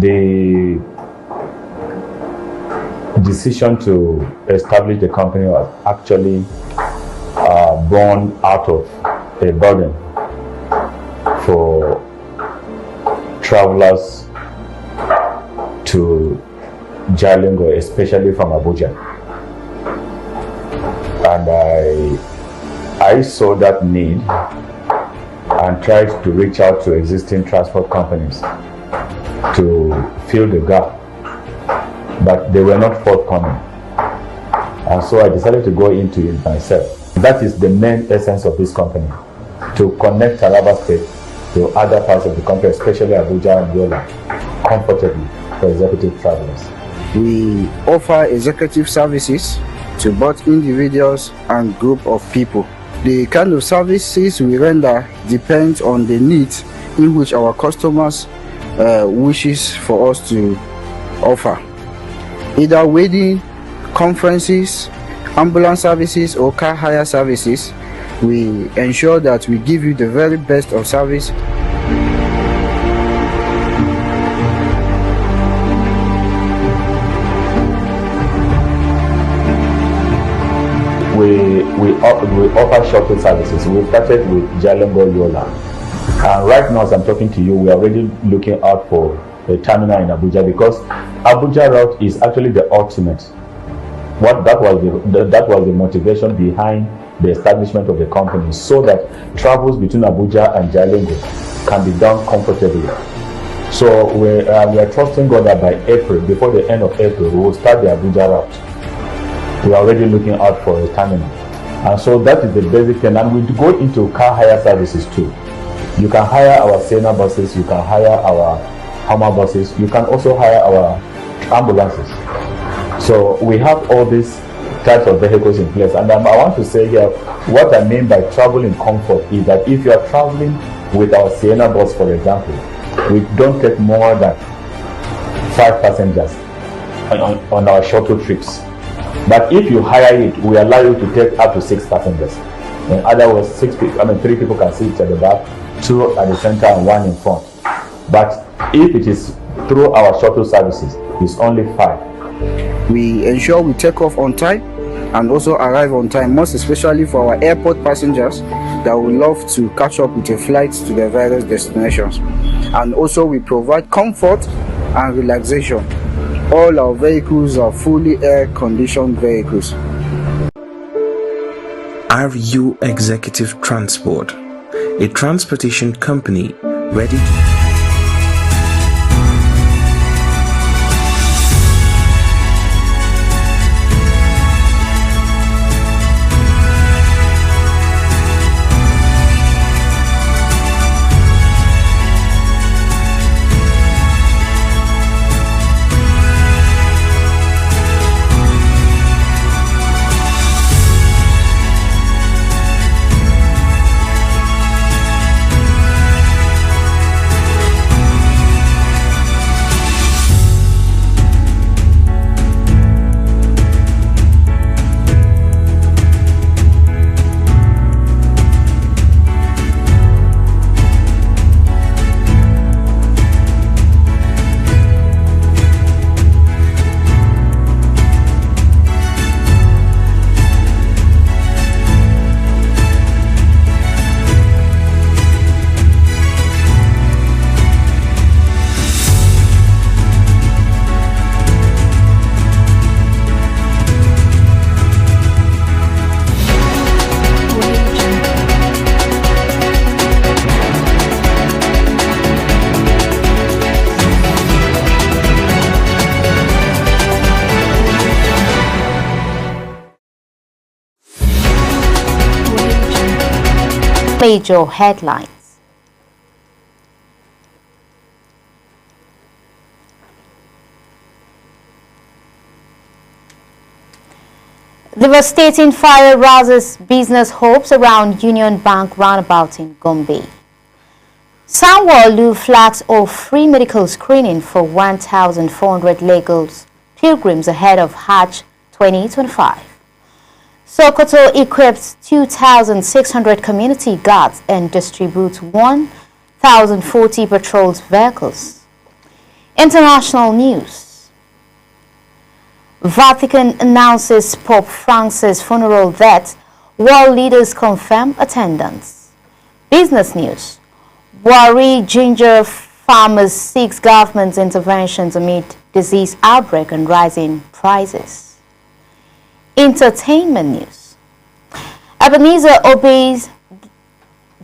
The decision to establish the company was actually born out of a burden for travelers to Jalingo, especially from Abuja. And I saw that need and tried to reach out to existing transport companies to fill the gap, but they were not forthcoming. And so I decided to go into it myself. That is the main essence of this company, to connect Taraba State to other parts of the country, especially Abuja and Yola, comfortably for executive travelers. We offer executive services to both individuals and group of people. The kind of services we render depends on the needs in which our customers wishes for us to offer. Either wedding, conferences, ambulance services or car hire services, we ensure that we give you the very best of service. We offer shuttle services. We started with Jalingo Yola. And right now, as I'm talking to you, we are already looking out for a terminal in Abuja, because Abuja route is actually the ultimate. That was the motivation behind the establishment of the company, so that travels between Abuja and Jalingo can be done comfortably. So we are trusting God that by April, before the end of April, we will start the Abuja route. We are already looking out for a terminal. And so that is the basic thing. And we go into car hire services too. You can hire our Sienna buses, you can hire our Hummer buses, you can also hire our ambulances. So we have all these types of vehicles in place. And I want to say here, what I mean by travel in comfort is that if you are traveling with our Sienna bus, for example, we don't take more than 5 passengers on our shuttle trips. But if you hire it, we allow you to take up to 6 passengers. In other words, 3 people can sit at the back, 2 at the center and 1 in front. But if it is through our shuttle services, it's only 5. We ensure we take off on time and also arrive on time, most especially for our airport passengers that would love to catch up with a flight to their various destinations. And also we provide comfort and relaxation. All our vehicles are fully air-conditioned vehicles. RU Executive Transport, a transportation company ready to... Major headlines. Devastating fire rouses business hopes around Union Bank roundabout in Gombe. Sanwo-Olu flags off free medical screening for 1,400 Lagos pilgrims ahead of Hajj 2025. Sokoto equips 2,600 community guards and distributes 1,040 patrol vehicles. International news. Vatican announces Pope Francis' funeral that world leaders confirm attendance. Business news. Buhari ginger farmers seeks government's interventions amid disease outbreak and rising prices. Entertainment news. Ebenezer Obey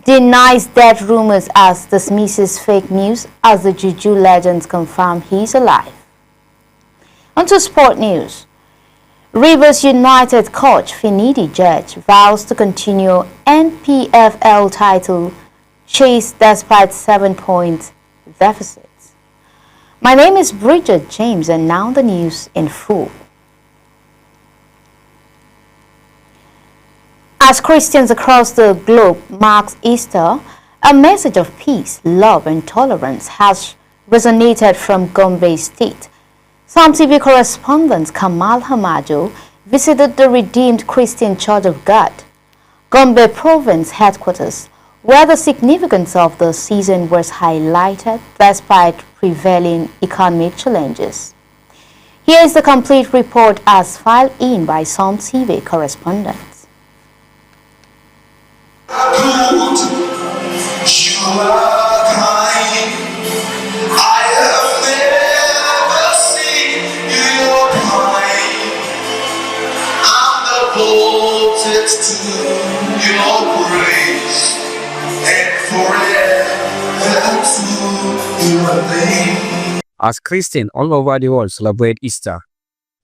denies death rumors as dismisses fake news as the Juju legends confirm he's alive. Onto sport news. Rivers United coach Finidi George vows to continue NPFL title chase despite 7-point deficit. My name is Bridget James and now the news in full. As Christians across the globe mark Easter, a message of peace, love and tolerance has resonated from Gombe State. Psalm TV correspondent Kamal Hamajo visited the Redeemed Christian Church of God, Gombe Province headquarters, where the significance of the season was highlighted despite prevailing economic challenges. Here is the complete report as filed in by Psalm TV correspondent. Good, you are kind. I have never seen your kind. I'm devoted to your grace and forever to your name. As Christians all over the world celebrate Easter,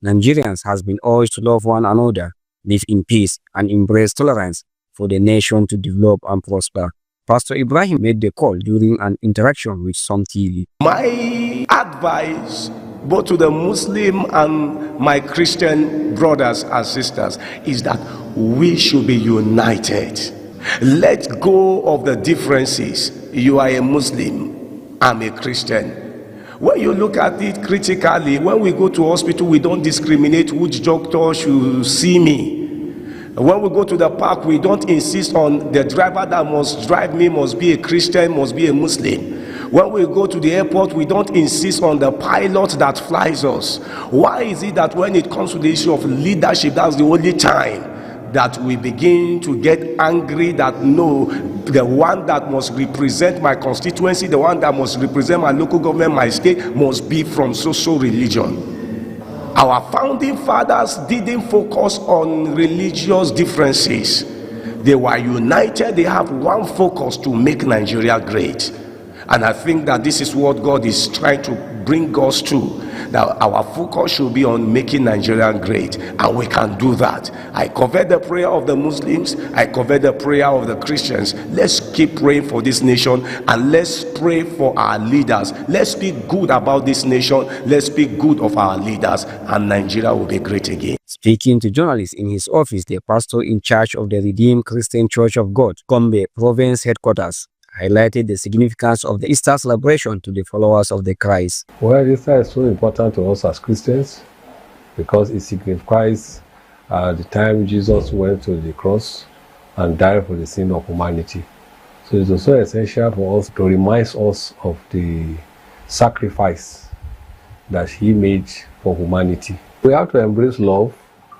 Nigerians has been urged to love one another, live in peace, and embrace tolerance for the nation to develop and prosper. Pastor Ibrahim made the call during an interaction with Psalm TV. My advice, both to the Muslim and my Christian brothers and sisters, is that we should be united. Let go of the differences. You are a Muslim, I'm a Christian. When you look at it critically, when we go to hospital, we don't discriminate which doctor should see me. When we go to the park, we don't insist on the driver that must drive me must be a Christian, must be a Muslim. When we go to the airport, we don't insist on the pilot that flies us. Why is it that when it comes to the issue of leadership, that's the only time that we begin to get angry that no, the one that must represent my constituency, the one that must represent my local government, my state, must be from so-so religion? Our founding fathers didn't focus on religious differences. They were united. They have one focus: to make Nigeria great. And I think that this is what God is trying to bring us to, that our focus should be on making Nigeria great, and we can do that. I cover the prayer of the Muslims, I cover the prayer of the Christians. Let's keep praying for this nation, and let's pray for our leaders. Let's speak good about this nation, let's speak good of our leaders, and Nigeria will be great again. Speaking to journalists in his office, the pastor in charge of the Redeemed Christian Church of God, Gombe Province headquarters, highlighted the significance of the Easter celebration to the followers of the Christ. Well, Easter is so important to us as Christians because it signifies the time Jesus went to the cross and died for the sin of humanity. So it's also essential for us to remind us of the sacrifice that he made for humanity. We have to embrace love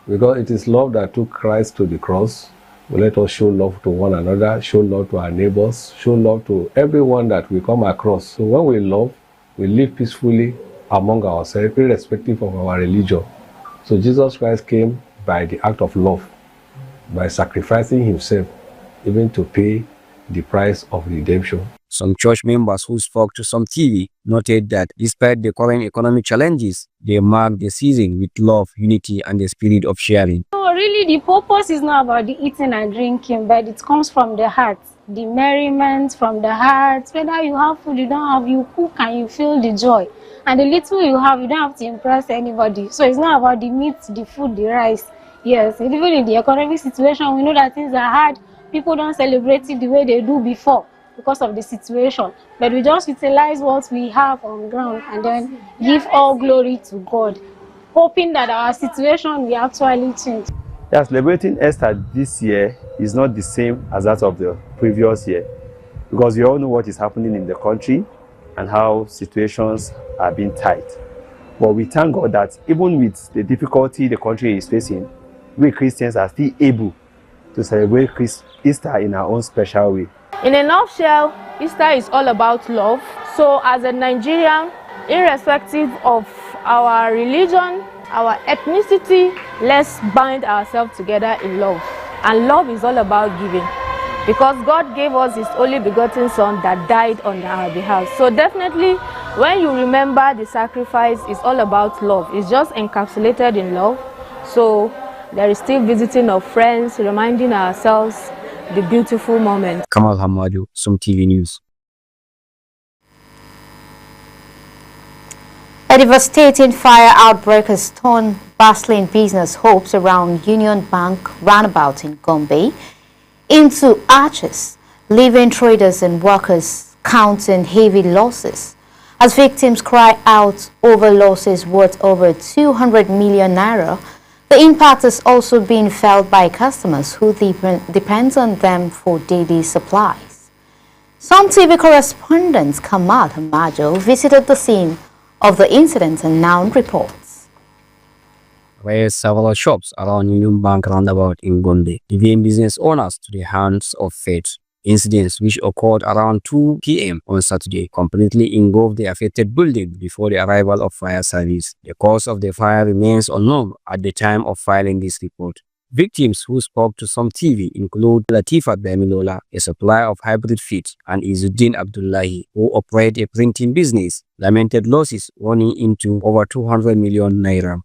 because it is love that took Christ to the cross. Let us show love to one another, show love to our neighbors, show love to everyone that we come across. So when we love, we live peacefully among ourselves, irrespective of our religion. So Jesus Christ came by the act of love, by sacrificing himself, even to pay the price of redemption. Some church members who spoke to Psalm TV noted that despite the current economic challenges, they mark the season with love, unity, and the spirit of sharing. Really, the purpose is not about the eating and drinking, but it comes from the heart. The merriment from the heart. Whether you have food, you don't have, you cook and you feel the joy. And the little you have, you don't have to impress anybody. So it's not about the meat, the food, the rice. Yes, even in the economic situation, we know that things are hard. People don't celebrate it the way they do before because of the situation. But we just utilize what we have on ground and then give all glory to God, hoping that our situation will actually change. Yeah, celebrating Easter this year is not the same as that of the previous year because you all know what is happening in the country. and how situations are being tight. But we thank God that even with the difficulty the country is facing, we Christians are still able to celebrate Easter in our own special way. In a nutshell, Easter is all about love. So as a Nigerian, irrespective of our religion, our ethnicity, let's bind ourselves together in love. And love is all about giving. Because God gave us His only begotten Son that died on our behalf. So definitely, when you remember the sacrifice, it's all about love. It's just encapsulated in love. So there is still visiting of friends, reminding ourselves the beautiful moment. Kamal Hamadu, Sum TV News. A devastating fire outbreak has torn bustling business hopes around Union Bank roundabout in Gombe into ashes, leaving traders and workers counting heavy losses. As victims cry out over losses worth over 200 million naira, the impact is also being felt by customers who depend on them for daily supplies. Some TV correspondent Kamal Hamajo visited the scene of the incident and now reports. Where several shops around Union Bank roundabout in Gombe, leaving business owners to the hands of fate. Incidents which occurred around 2 p.m. on Saturday completely engulfed the affected building before the arrival of fire service. The cause of the fire remains unknown at the time of filing this report. Victims who spoke to Some TV include Latifa Bemilola, a supplier of hybrid feed, and Izzuddin Abdullahi, who operate a printing business, lamented losses running into over 200 million naira.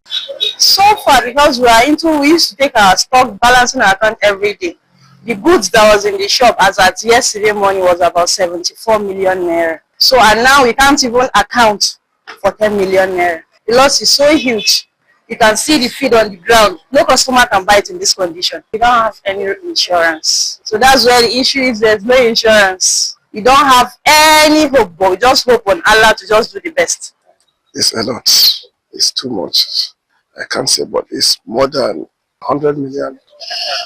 So far, because we used to take our stock balancing account every day. The goods that was in the shop as at yesterday morning was about 74 million naira. So and now we can't even account for 10 million naira. The loss is so huge. You can see the feed on the ground. No customer can buy it in this condition. We don't have any insurance. So that's where the issue is. There's no insurance. We don't have any hope, but we just hope on Allah to just do the best. It's a lot. It's too much. I can't say, but it's more than 100 million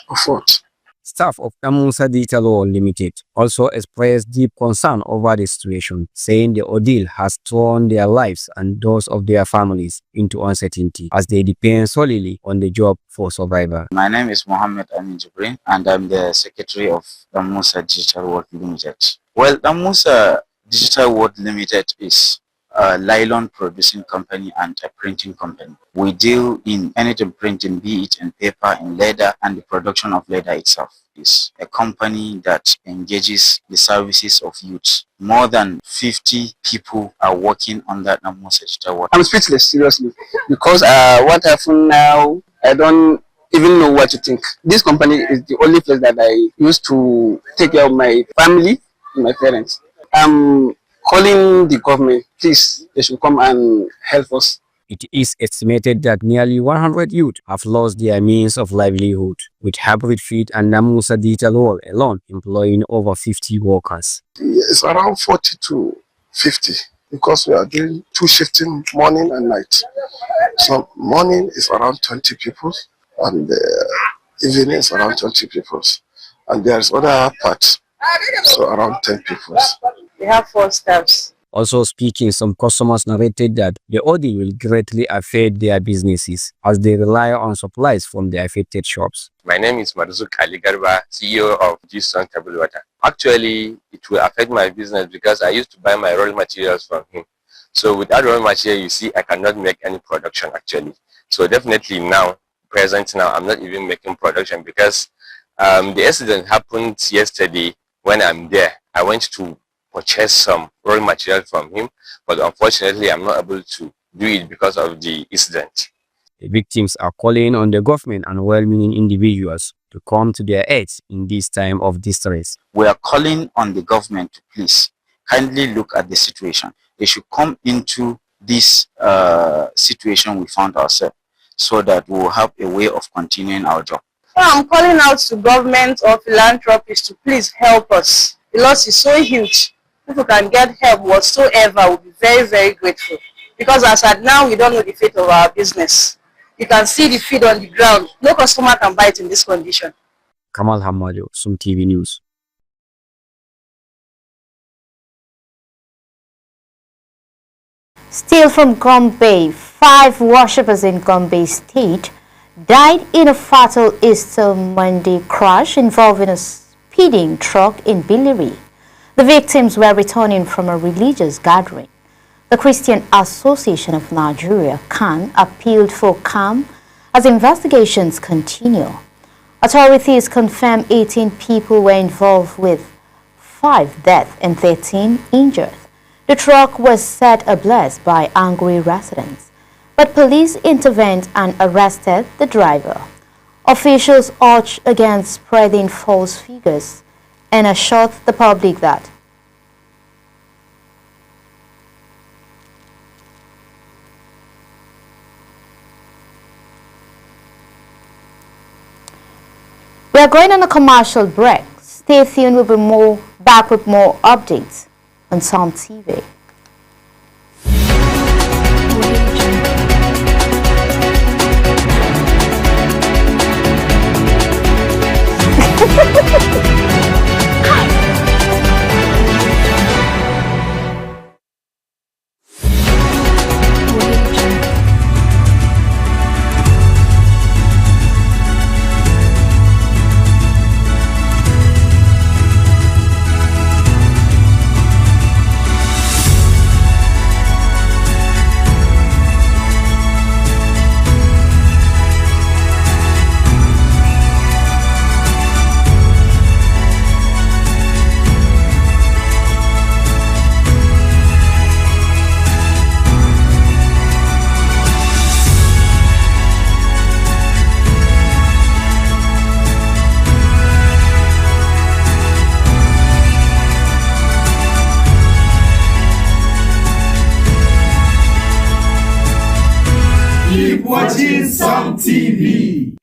of what? Staff of Musa Digital Limited also expressed deep concern over the situation, saying the ordeal has thrown their lives and those of their families into uncertainty as they depend solely on the job for survival. My name is Mohammed Amin Jibrin and I'm the secretary of Musa Digital World Limited. Well, Musa Digital World Limited is a nylon producing company and a printing company. We deal in anything printing, be it in paper, in leather, and the production of leather itself. Is a company that engages the services of youth. More than 50 people are working on that Musa Digital World. I'm speechless, seriously, because what happened now, I don't even know what to think. This company is the only place that I used to take care of my family and my parents. I'm calling the government, please, they should come and help us. It is estimated that nearly 100 youth have lost their means of livelihood, with Hybrid Feed and Musa Digital World alone employing over 50 workers. It's around 40 to 50 because we are doing 2 shifting, morning and night. So morning is around 20 people and evening is around 20 people. And there's other parts, so around 10 people. We have 4 staffs. Also speaking, some customers narrated that the ordeal will greatly affect their businesses as they rely on supplies from the affected shops. My name is Marzuq Ali Garba, CEO of G-Sun Table Water. Actually, it will affect my business because I used to buy my raw materials from him. So without raw material, you see, I cannot make any production actually. So definitely now, present now, I'm not even making production because the accident happened yesterday when I'm there. I went to purchase some raw material from him, but unfortunately I'm not able to do it because of the incident. The victims are calling on the government and well-meaning individuals to come to their aid in this time of distress. We are calling on the government to please kindly look at the situation. They should come into this situation we found ourselves so that we will have a way of continuing our job. So I'm calling out to government or philanthropists to please help us. The loss is so huge. If we can get help whatsoever, we'll be very, very grateful. Because as at now, we don't know the fate of our business. You can see the feed on the ground. No customer can buy it in this condition. Kamal Hamado, Sum TV News. Still from Gombe, 5 worshippers in Gombe State died in a fatal Easter Monday crash involving a speeding truck in Billiri. The victims were returning from a religious gathering. The Christian Association of Nigeria, CAN, appealed for calm as investigations continue. Authorities confirmed 18 people were involved with 5 deaths and 13 injured. The truck was set ablaze by angry residents, but police intervened and arrested the driver. Officials urged against spreading false figures and assured the public that we are going on a commercial break. Stay tuned, we'll be back with more updates on Psalm TV. Keep watching Psalm TV.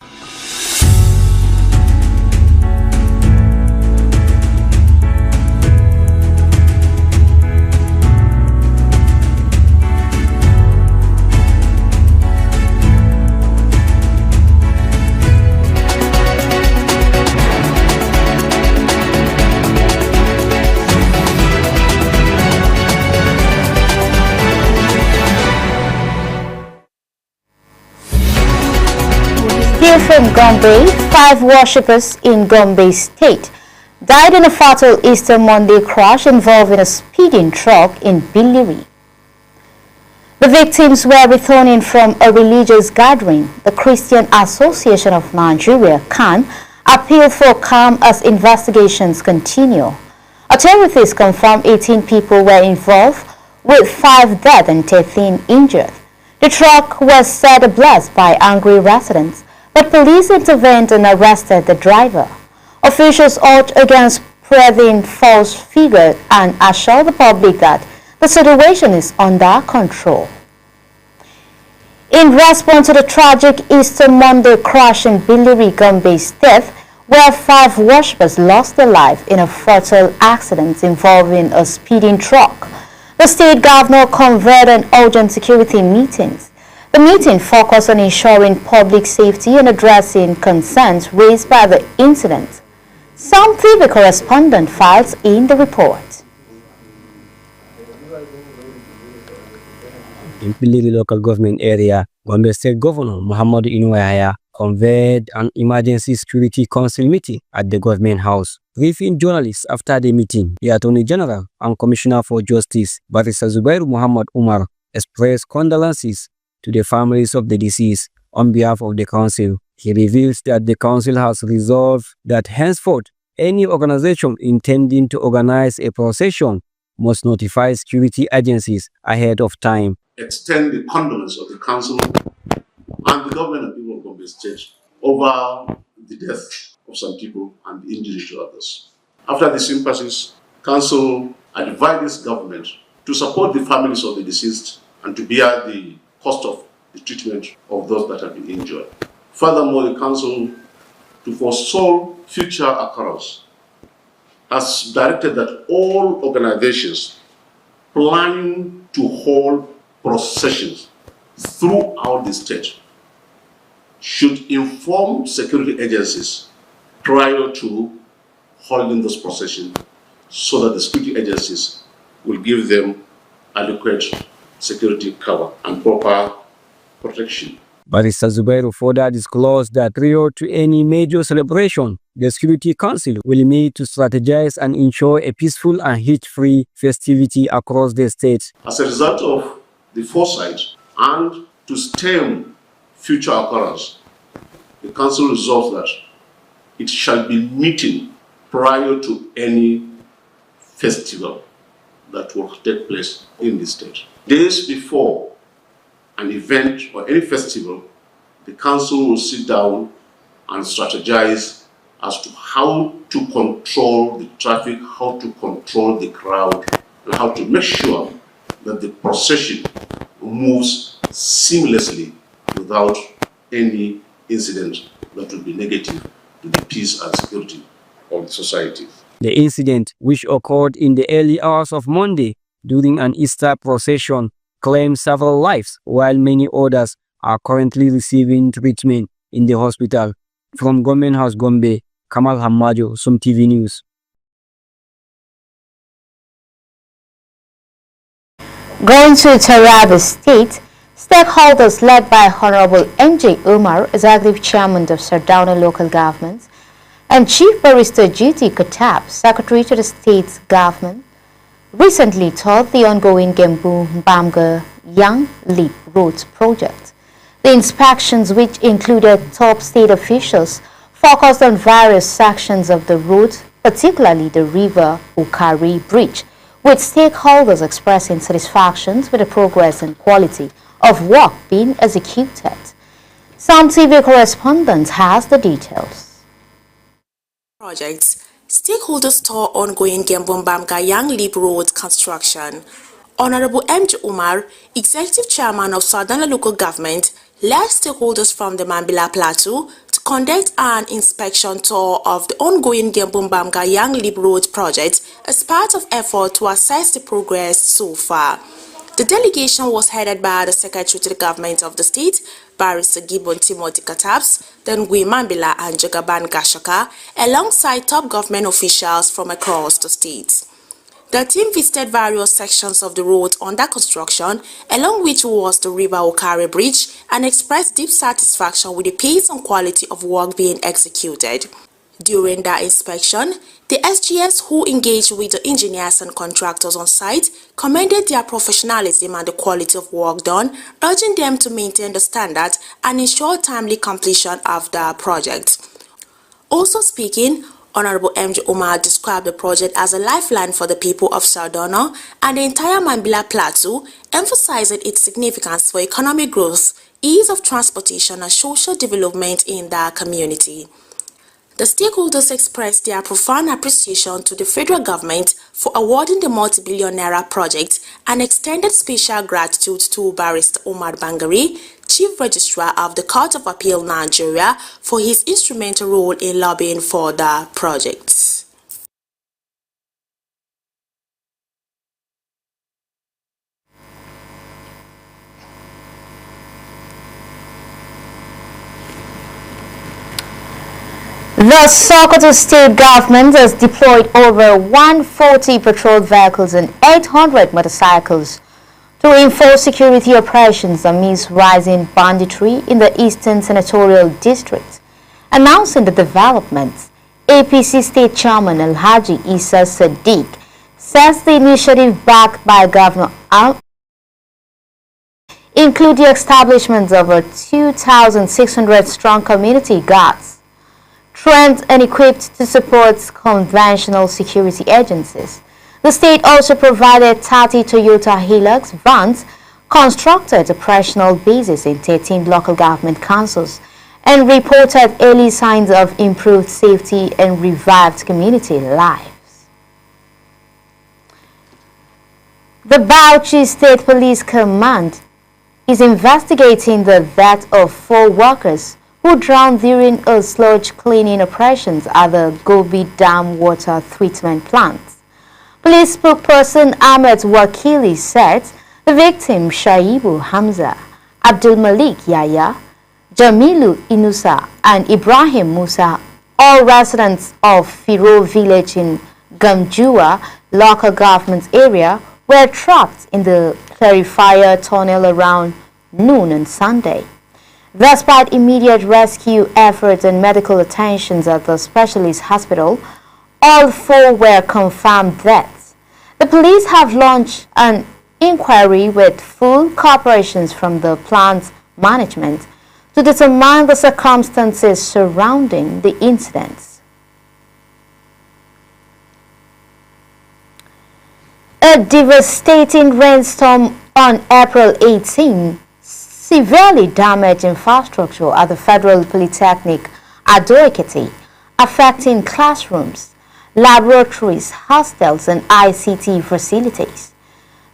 Here from Gombe, 5 worshippers in Gombe State died in a fatal Easter Monday crash involving a speeding truck in Billiri. The victims were returning from a religious gathering. The Christian Association of Nigeria, CAN, appealed for calm as investigations continue. Authorities confirmed 18 people were involved, with 5 dead and 13 injured. The truck was set ablaze by angry residents, but police intervened and arrested the driver. Officials urged against spreading false figures and assured the public that the situation is under control. In response to the tragic Easter Monday crash in Billiri, Gombe State, where 5 worshippers lost their lives in a fatal accident involving a speeding truck, the state governor convened an urgent security meetings. The meeting focused on ensuring public safety and addressing concerns raised by the incident. Psalm TV correspondent files in the report. In Billiri local government area, Gombe State Governor Muhammadu Inuwa convened an emergency security council meeting at the government house. Briefing journalists after the meeting, the Attorney General and Commissioner for Justice, Barrister Zubairu Muhammad Umar, expressed condolences to the families of the deceased. On behalf of the council, he reveals that the council has resolved that henceforth, any organization intending to organize a procession must notify security agencies ahead of time. Extend the condolence of the council and the government and people of Gombe State over the death of some people and the injury to others. After the sympathies, council advises government to support the families of the deceased and to bear the cost of the treatment of those that have been injured. Furthermore, the council, to forestall future occurrence, has directed that all organizations planning to hold processions throughout the state should inform security agencies prior to holding this procession so that the security agencies will give them adequate security cover and proper protection. Barrister Zubairu further disclosed that prior to any major celebration, the Security Council will meet to strategize and ensure a peaceful and hitch-free festivity across the state. As a result of the foresight and to stem future occurrence, the Council resolves that it shall be meeting prior to any festival that will take place in the state. Days before an event or any festival, the Council will sit down and strategize as to how to control the traffic, how to control the crowd, and how to make sure that the procession moves seamlessly without any incident that will be negative to the peace and security of the society. The incident, which occurred in the early hours of Monday during an Easter procession, claimed several lives, while many others are currently receiving treatment in the hospital. From Government House Gombe, Kamal Hamajo, Sum TV News. Going to Taraba State, stakeholders led by Honorable MJ Umar, Executive Chairman of Sardauna Local Government, and Chief Barrister GT Katab, Secretary to the State Government, recently toured the ongoing Gembu-Bamga Young Leap Roads project. The inspections, which included top state officials, focused on various sections of the road, particularly the River Ukari Bridge, with stakeholders expressing satisfaction with the progress and quality of work being executed. Some TV correspondent has the details. Projects. Stakeholders tour ongoing Gembu-Bamga Young Leap Road construction. Honorable MJ Umar, Executive Chairman of Sardauna Local Government, led stakeholders from the Mambila Plateau to conduct an inspection tour of the ongoing Gembu-Bamga Young Leap Road project as part of effort to assess the progress so far. The delegation was headed by the Secretary to the Government of the State, Barrister Gibbon Timothy Katabs, then Gui Mambila and Jagaban Gashaka, alongside top government officials from across the state. The team visited various sections of the road under construction, along which was the River Okare Bridge, and expressed deep satisfaction with the pace and quality of work being executed. During that inspection, the SGS who engaged with the engineers and contractors on site commended their professionalism and the quality of work done, urging them to maintain the standard and ensure timely completion of the project. Also speaking, Honorable MJ Umar described the project as a lifeline for the people of Sardauna and the entire Mambila Plateau, emphasizing its significance for economic growth, ease of transportation and social development in the community. The stakeholders expressed their profound appreciation to the federal government for awarding the multi-billion naira project and extended special gratitude to Barrister Omar Bangari, Chief Registrar of the Court of Appeal Nigeria, for his instrumental role in lobbying for the project. The Sokoto State Government has deployed over 140 patrol vehicles and 800 motorcycles to enforce security operations amidst rising banditry in the Eastern Senatorial District. Announcing the developments, APC State Chairman Alhaji Issa Sadiq says the initiative backed by Governor Al include the establishment of over 2,600 strong community guards, trained and equipped to support conventional security agencies. The state also provided 30 Toyota Hilux vans, constructed operational bases in 13 local government councils, and reported early signs of improved safety and revived community lives. The Bauchi State Police Command is investigating the death of 4 workers who drowned during a sludge cleaning operations at the Gobi Dam water treatment plant. Police spokesperson Ahmed Wakili said the victim Shaibu Hamza, Abdul Malik Yaya, Jamilu Inusa and Ibrahim Musa, all residents of Firo village in Gamjua local government area, were trapped in the clarifier tunnel around noon on Sunday. Despite immediate rescue efforts and medical attentions at the specialist hospital, all 4 were confirmed deaths. The police have launched an inquiry with full cooperation from the plant's management to determine the circumstances surrounding the incidents. A devastating rainstorm on April 18 severely damaged infrastructure at the Federal Polytechnic Ado-Ekiti, affecting classrooms, laboratories, hostels, and ICT facilities.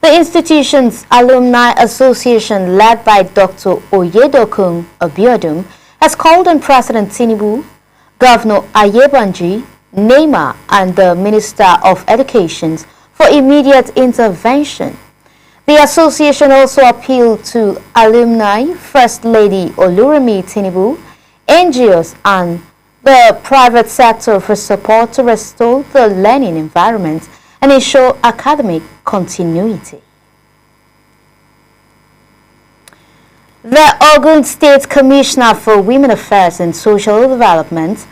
The institution's Alumni Association, led by Dr. Oyedokun Abiodun, has called on President Tinubu, Governor Ayebanji, NEMA, and the Minister of Education for immediate intervention. The association also appealed to alumni, First Lady Oluremi Tinubu, NGOs, and the private sector for support to restore the learning environment and ensure academic continuity. The Ogun State Commissioner for Women Affairs and Social Development,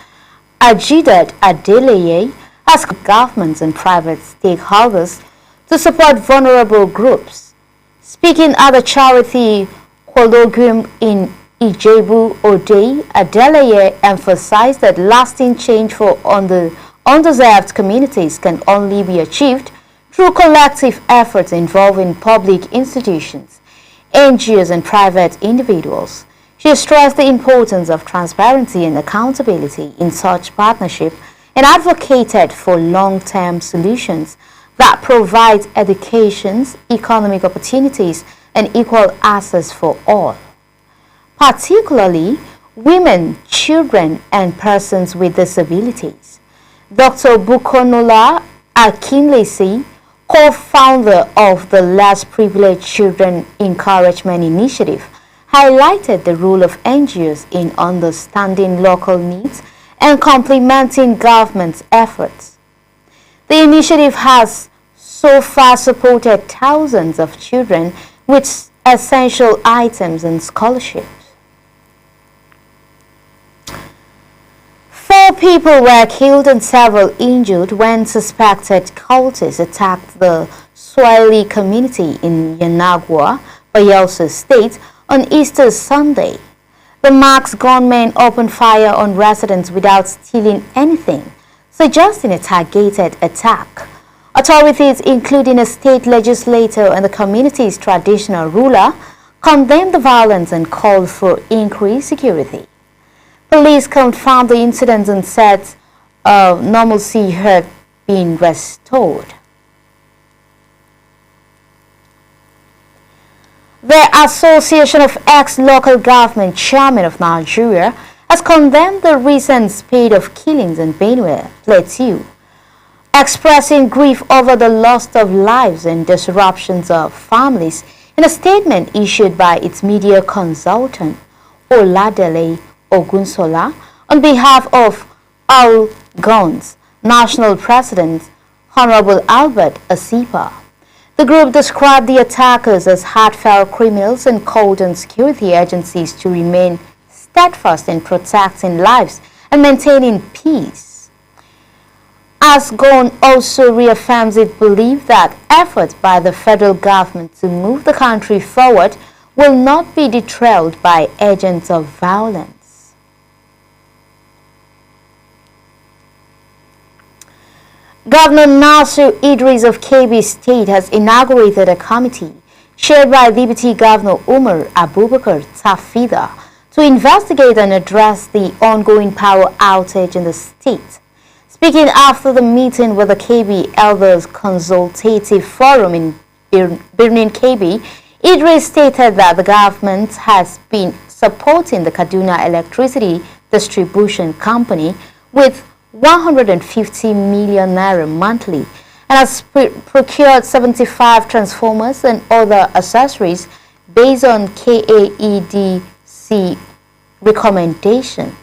Ajidat Adeleye, asked governments and private stakeholders to support vulnerable groups. Speaking at the charity colloquium in Ijebu Ode, Adeleye emphasized that lasting change for undeserved communities can only be achieved through collective efforts involving public institutions, NGOs, and private individuals. She stressed the importance of transparency and accountability in such partnership and advocated for long-term solutions that provide education, economic opportunities, and equal access for all, particularly women, children, and persons with disabilities. Dr. Bukonola Akinlesi, co-founder of the Less Privileged Children Encouragement Initiative, highlighted the role of NGOs in understanding local needs and complementing government's efforts. The initiative has so far supported thousands of children with essential items and scholarships. 4 people were killed and several injured when suspected cultists attacked the Swahili community in Yanagwa, Bayelsa State, on Easter Sunday. The masked gunmen opened fire on residents without stealing anything, suggesting a targeted attack. Authorities, including a state legislator and the community's traditional ruler, condemned the violence and called for increased security. Police confirmed the incident and said normalcy had been restored. The Association of Ex-Local Government Chairmen of Nigeria has condemned the recent spate of killings in Benue Plateau, expressing grief over the loss of lives and disruptions of families. In a statement issued by its media consultant, Oladele Ogunsola, on behalf of All Guns National President Honorable Albert Asipa, the group described the attackers as heartfelt criminals and called on security agencies to remain steadfast in protecting lives and maintaining peace. ASGON also reaffirms its belief that efforts by the federal government to move the country forward will not be derailed by agents of violence. Governor Nasir Idris of Kebbi State has inaugurated a committee chaired by Deputy Governor Umar Abubakar Tafida to investigate and address the ongoing power outage in the state. Speaking after the meeting with the Kebbi Elders Consultative Forum in Birnin Kebbi, Idris stated that the government has been supporting the Kaduna Electricity Distribution Company with 150 million naira monthly and has procured 75 transformers and other accessories based on KAEDC recommendation.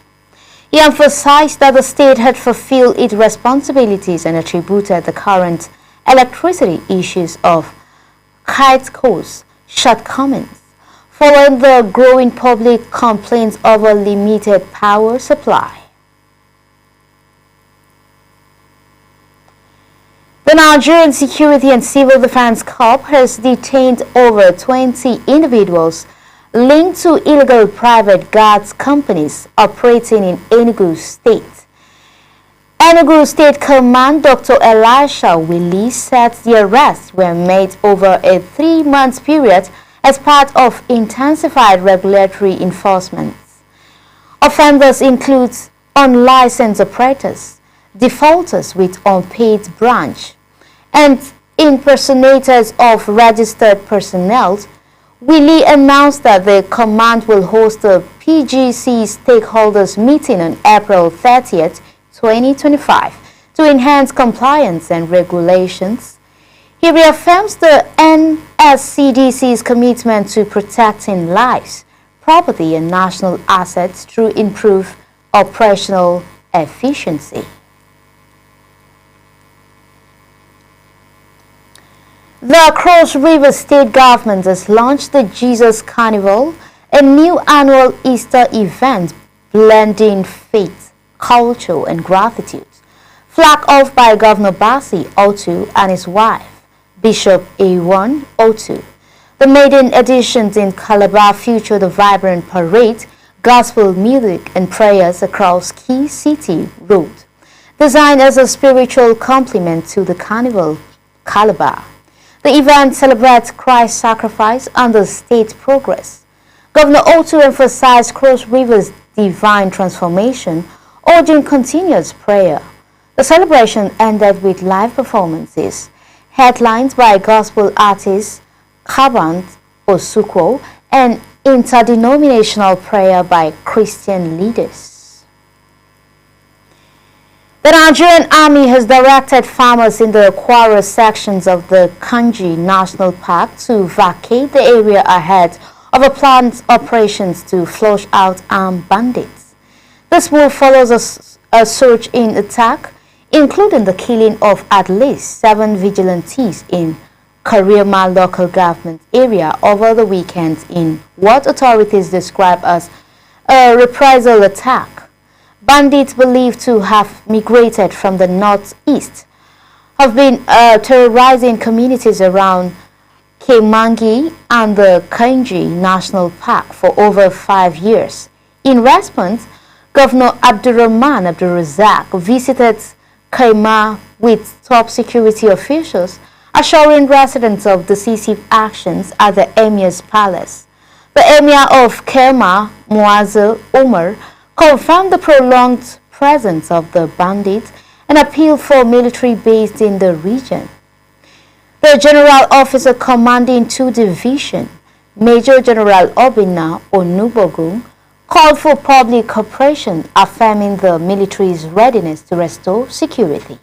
He emphasized that the state had fulfilled its responsibilities and attributed the current electricity issues of KITECO's shortcomings, following the growing public complaints over limited power supply. The Nigerian Security and Civil Defense Corps has detained over 20 individuals linked to illegal private guards companies operating in Enugu State. Enugu State Command Dr. Elisha Willie said the arrests were made over a 3-month period as part of intensified regulatory enforcement. Offenders include unlicensed operators, defaulters with unpaid branch, and impersonators of registered personnel. Willie announced that the command will host a PGC stakeholders meeting on April 30th, 2025 to enhance compliance and regulations. He reaffirms the NSCDC's commitment to protecting lives, property and national assets through improved operational efficiency. The Cross River State Government has launched the Jesus Carnival, a new annual Easter event blending faith, culture and gratitude, flagged off by Governor Basi Otu and his wife, Bishop A1 Otu. The maiden editions in Calabar feature the vibrant parade, gospel music and prayers across Key City Road, designed as a spiritual complement to the Carnival Calabar. The event celebrates Christ's sacrifice and the state's progress. Governor Otu emphasized Cross River's divine transformation, urging continuous prayer. The celebration ended with live performances, headlined by gospel artists Kabant Osukwo and interdenominational prayer by Christian leaders. The Nigerian Army has directed farmers in the Kwara sections of the Kanji National Park to vacate the area ahead of a planned operations to flush out armed bandits. This move follows a surge in attack, including the killing of at least 7 vigilantes in Kariama local government area over the weekend in what authorities describe as a reprisal attack. Bandits believed to have migrated from the northeast have been terrorizing communities around Kemangi and the Kanji National Park for over 5 years. In response, Governor Abdurrahman Abdurrazak visited Kaima with top security officials, assuring residents of decisive actions at the Emir's palace. The Emir of Kerma, Muazzez Umar, confirmed the prolonged presence of the bandits and appealed for military base in the region. The general officer commanding 2 divisions, Major General Obinna Onubogun, called for public cooperation, affirming the military's readiness to restore security.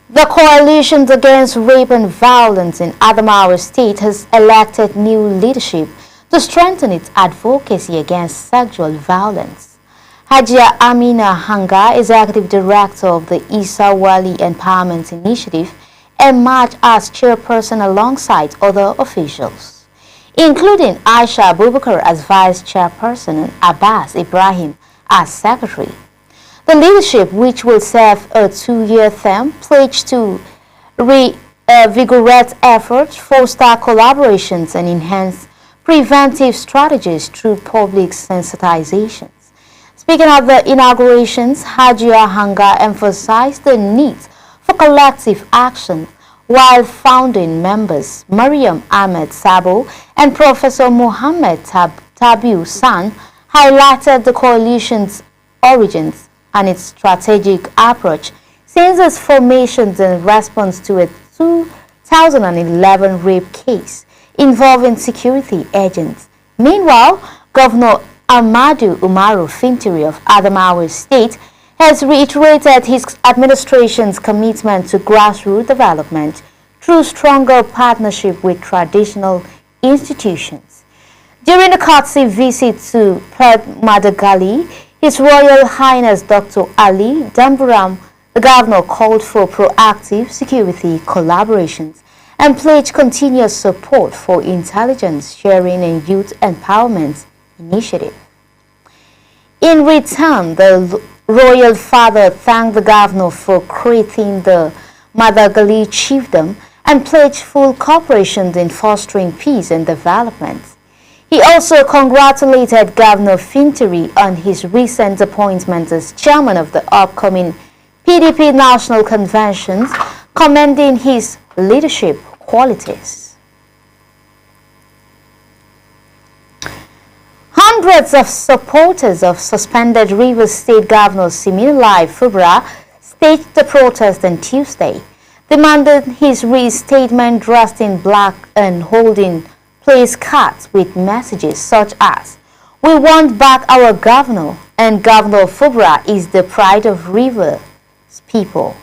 The Coalition Against Rape and Violence in Adamawa State has elected new leadership to strengthen its advocacy against sexual violence. Hajia Amina Hanga, Executive Director of the Isa Wali Empowerment Initiative, emerged as chairperson alongside other officials, including Aisha Abubakar as vice chairperson and Abbas Ibrahim as secretary. The leadership, which will serve a 2-year term, pledged to reinvigorate efforts, foster collaborations and enhance preventive strategies through public sensitizations. Speaking at the inaugurations, Hajia Hanga emphasized the need for collective action, while founding members Mariam Ahmed Sabo and Professor Mohammed Tabiu San highlighted the coalition's origins and its strategic approach since its formation in response to a 2011 rape case involving security agents. Meanwhile, Governor Ahmadu Umaru Fintiri of Adamawa State has reiterated his administration's commitment to grassroots development through stronger partnership with traditional institutions. During a courtesy visit to Perth Madagali, His Royal Highness Dr. Ali Damburam The governor called for proactive security collaborations and pledged continuous support for intelligence sharing and youth empowerment initiative. In return, the royal father thanked the governor for creating the Madagali chiefdom and pledged full cooperation in fostering peace and development. He also congratulated Governor Fintiri on his recent appointment as chairman of the upcoming PDP National Convention, commending his leadership qualities. Hundreds of supporters of suspended Rivers State Governor Siminalayi Fubara staged the protest on Tuesday, demanding his reinstatement dressed in black and holding placards with messages such as, "We want back our governor," and "Governor Fubara is the pride of Rivers people."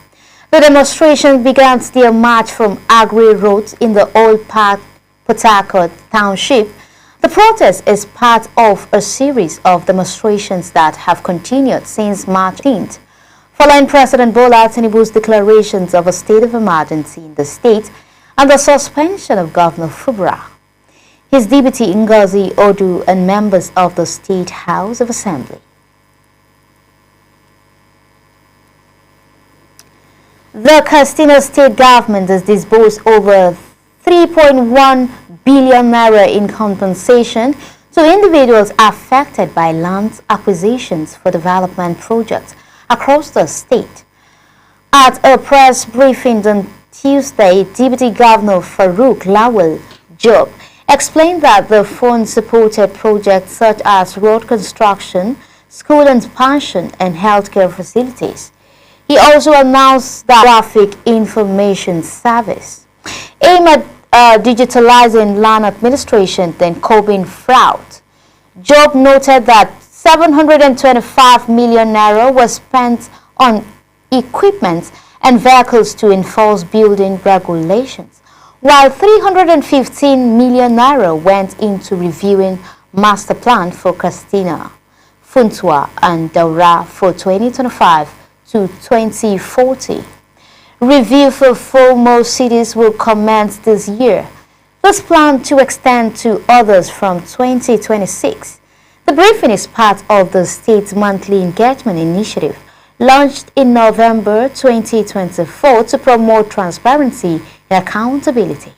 The demonstration began their march from Agri Road in the Old Park, Port Harcourt Township. The protest is part of a series of demonstrations that have continued since March 10th, following President Bola Tinubu's declarations of a state of emergency in the state and the suspension of Governor Fubara, his deputy Ngozi Odu, and members of the State House of Assembly. The Katsina state government has disbursed over 3.1 billion naira in compensation to individuals affected by land acquisitions for development projects across the state. At a press briefing on Tuesday, Deputy Governor Farouk Lawal Job explained that the fund supported projects such as road construction, school expansion, and healthcare facilities. He also announced the Traffic Information Service, aimed at digitalizing land administration and curbing fraud. Job noted that 725 million naira was spent on equipment and vehicles to enforce building regulations, while 315 million naira went into reviewing master plan for Katsina, Funtua, and Daura for 2025 to 2040. Review for 4 more cities will commence this year. This plan to extend to others from 2026. The briefing is part of the state's monthly engagement initiative launched in November 2024 to promote transparency and accountability.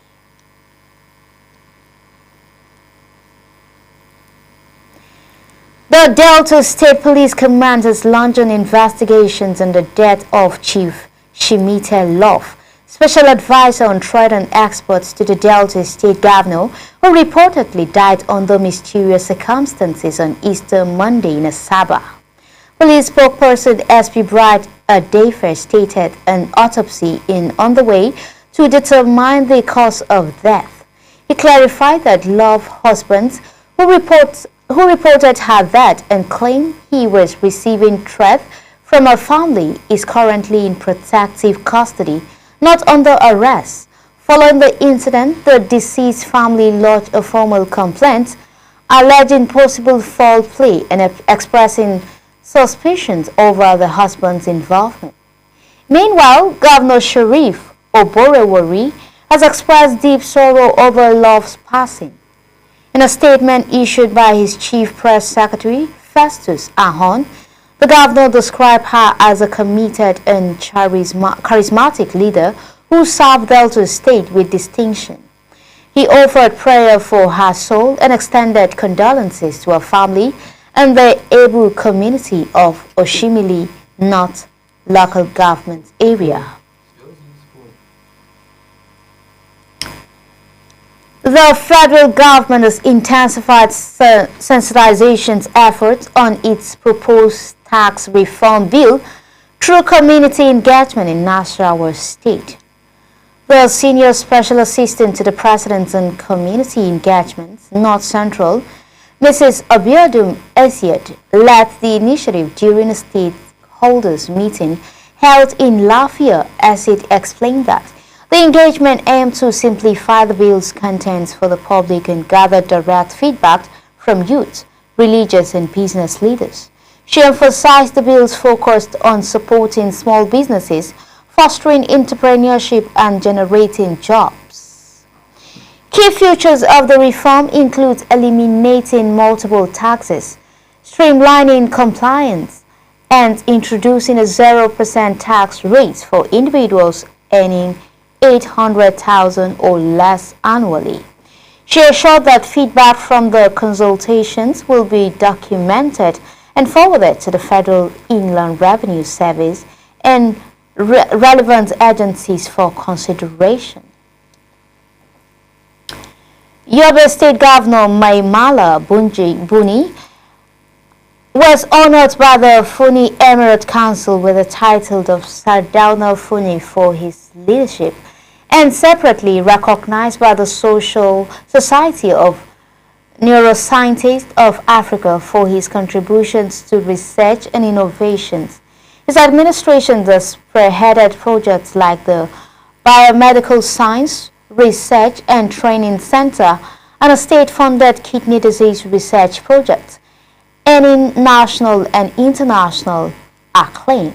The Delta State Police Command has launched an investigation on the death of Chief Shimite Love, Special Advisor on Trade and Exports to the Delta State Governor, who reportedly died under mysterious circumstances on Easter Monday in Asaba. Police spokesperson SP Bright Adefe stated an autopsy is on the way to determine the cause of death. He clarified that Love's husband, who reported her death and claimed he was receiving threats from her family, is currently in protective custody, not under arrest. Following the incident, the deceased family lodged a formal complaint alleging possible foul play and expressing suspicions over the husband's involvement. Meanwhile, Governor Sharif Oborewori has expressed deep sorrow over Love's passing. In a statement issued by his chief press secretary, Festus Ahon, the governor described her as a committed and charismatic leader who served Delta State with distinction. He offered prayer for her soul and extended condolences to her family and the able community of Oshimili North local government area. The federal government has intensified sensitization efforts on its proposed tax reform bill through community engagement in Nasarawa State. The Senior Special Assistant to the President on Community Engagement, North Central, Mrs. Abiodun Esiet, led the initiative during a stakeholders meeting held in Lafia. Esiet explained that the engagement aimed to simplify the bill's contents for the public and gather direct feedback from youth, religious and business leaders. She emphasized the bills focused on supporting small businesses, fostering entrepreneurship and generating jobs. Key features of the reform include eliminating multiple taxes, streamlining compliance, and introducing a 0% tax rate for individuals earning $800,000 or less annually. She assured that feedback from the consultations will be documented and forwarded to the Federal Inland Revenue Service and relevant agencies for consideration. Yobe State Governor Maimala Buni was honored by the Funi Emirate Council with the title of Sardauna Funi for his leadership, and separately recognized by the Society of Neuroscientists of Africa for his contributions to research and innovations. His administration thus spearheaded projects like the Biomedical Science Research and Training Center and a state-funded kidney disease research project, earning national and international acclaim.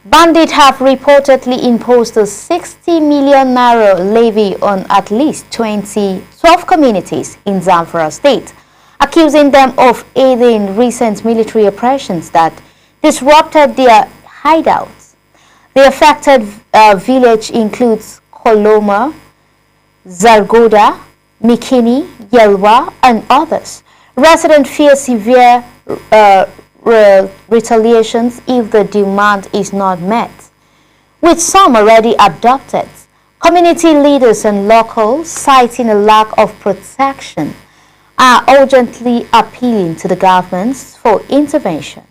Bandits have reportedly imposed a 60 million naira levy on at least 12 communities in Zamfara State, accusing them of aiding recent military operations that disrupted their hideouts. The affected village includes Koloma, Zargoda, Mikini, Yelwa, and others. Residents fear severe retaliations if the demand is not met, with some already adopted. Community leaders and locals, citing a lack of protection, are urgently appealing to the governments for intervention.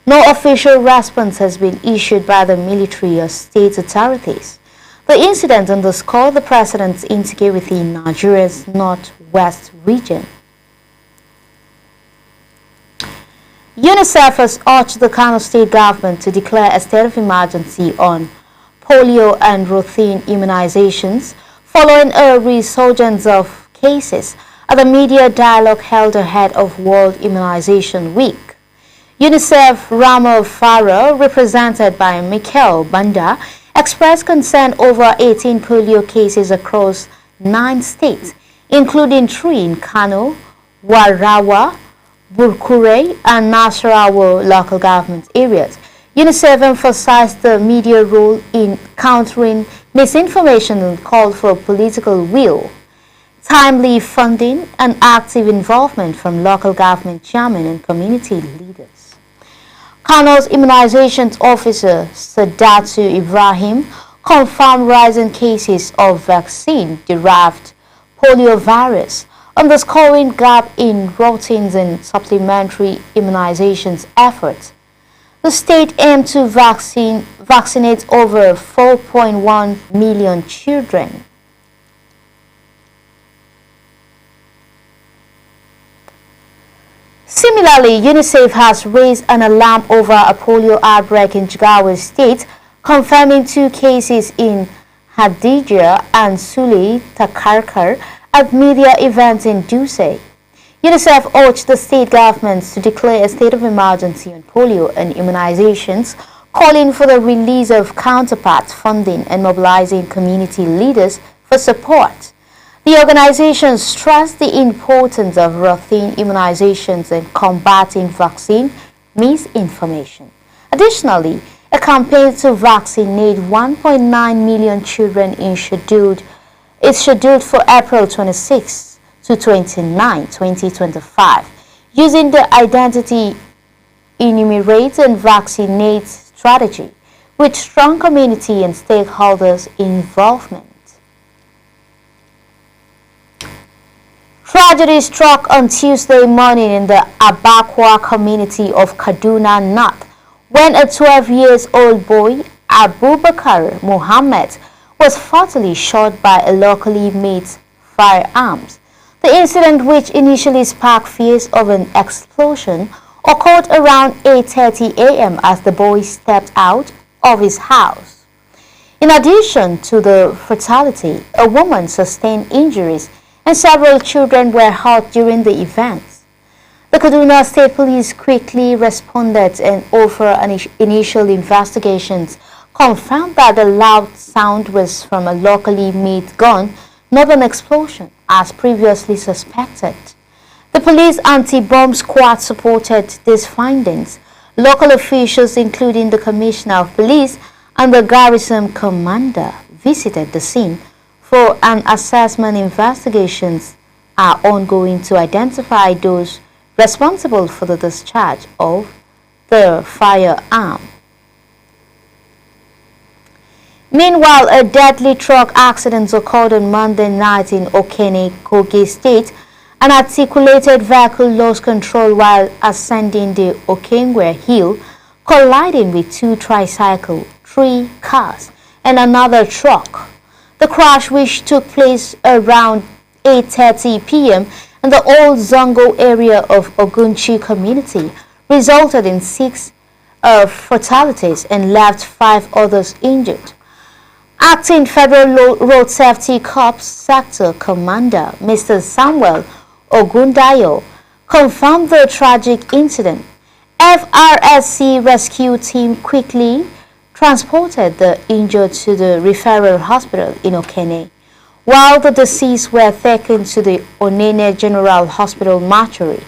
No official response has been issued by the military or state authorities. The incident underscored the president's insecurity in Nigeria's northwest region. UNICEF has urged the Kano State government to declare a state of emergency on polio and routine immunizations following a resurgence of cases at the media dialogue held ahead of World Immunization Week. UNICEF Ramo Farah, represented by Michael Banda, expressed concern over 18 polio cases across 9 states, including 3 in Kano, Warawa, Burkure, and Nasarawa local government areas. UNICEF emphasized the media role in countering misinformation and called for political will, timely funding, and active involvement from local government chairmen and community leaders. Kano's immunizations officer, Sadatu Ibrahim, confirmed rising cases of vaccine-derived poliovirus, underscoring gap in routines and supplementary immunizations efforts. The state aimed to vaccinate over 4.1 million children. Similarly, UNICEF has raised an alarm over a polio outbreak in Jigawa State, confirming 2 cases in Hadija and Suli Takarkar at media events in Duse. UNICEF urged the state governments to declare a state of emergency on polio and immunizations, calling for the release of counterpart funding and mobilizing community leaders for support. The organization stressed the importance of routine immunizations and combating vaccine misinformation. Additionally, a campaign to vaccinate 1.9 million children is scheduled for April 26 to 29, 2025, using the Identity Enumerate and Vaccinate strategy with strong community and stakeholders involvement. Tragedy struck on Tuesday morning in the Abakwa community of Kaduna North when a 12-year-old boy, Abubakar Muhammad, was fatally shot by a locally made firearms. The incident, which initially sparked fears of an explosion, occurred around 8:30 a.m. as the boy stepped out of his house. In addition to the fatality, a woman sustained injuries and several children were hurt during the events. The Kaduna State Police quickly responded and over initial investigations confirmed that the loud sound was from a locally made gun, not an explosion, as previously suspected. The police anti-bomb squad supported these findings. Local officials, including the Commissioner of Police and the garrison commander, visited the scene for an assessment. Investigations are ongoing to identify those responsible for the discharge of the firearm. Meanwhile, a deadly truck accident occurred on Monday night in Okene, Kogi State. An articulated vehicle lost control while ascending the Okengwe Hill, colliding with two tricycles, 3 cars, and another truck. The crash, which took place around 8:30 p.m. in the old Zongo area of Ogunchi community, resulted in 6 fatalities and left 5 others injured. Acting Federal Road Safety Corps Sector Commander Mr. Samuel Ogundayo confirmed the tragic incident. FRSC rescue team quickly transported the injured to the referral hospital in Okene, while the deceased were taken to the Onene General Hospital mortuary.